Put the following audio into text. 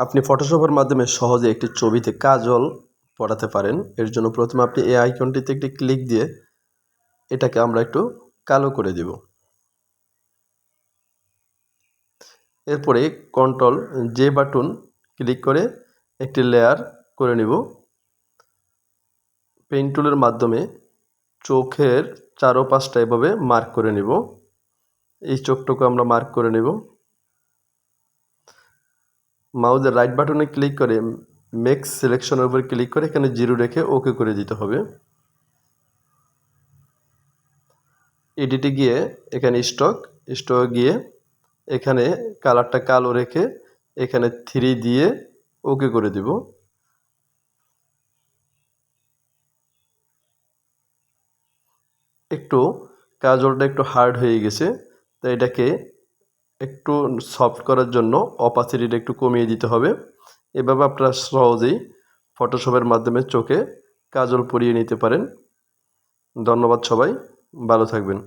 আপনি ফটোশপের মাধ্যমে সহজে একটি ছবিতে কাজল পড়াতে পারেন। এর জন্য প্রথমে আপনি এই আইকনটিতে একটি ক্লিক দিয়ে এটাকে আমরা একটু কালো করে দেব। এরপরে কন্ট্রোল জে বাটন ক্লিক করে একটি লেয়ার করে নিব। পেন টুলের মাধ্যমে চোখের চারপাশটা এভাবে মার্ক করে নিব। এই চোখটুকু আমরা মার্ক করে নেব। মাউসের রাইট বাটনে ক্লিক করে মেক সিলেকশনের উপর ক্লিক করে এখানে 0 রেখে ওকে করে দিতে হবে। এডিটে গিয়ে এখানে স্টক গিয়ে এখানে কালারটা কালো রেখে এখানে 3 দিয়ে ওকে করে দিব। একটু কাজলটা একটু হার্ড হয়ে গেছে, তাই এটাকে একটু সফট করার জন্য অপাসিটিটা একটু কমিয়ে দিতে হবে। এভাবে আপনারা সহজেই ফটোশপের মাধ্যমে চোখে কাজল পরিয়ে নিতে পারেন। ধন্যবাদ সবাই, ভালো থাকবেন।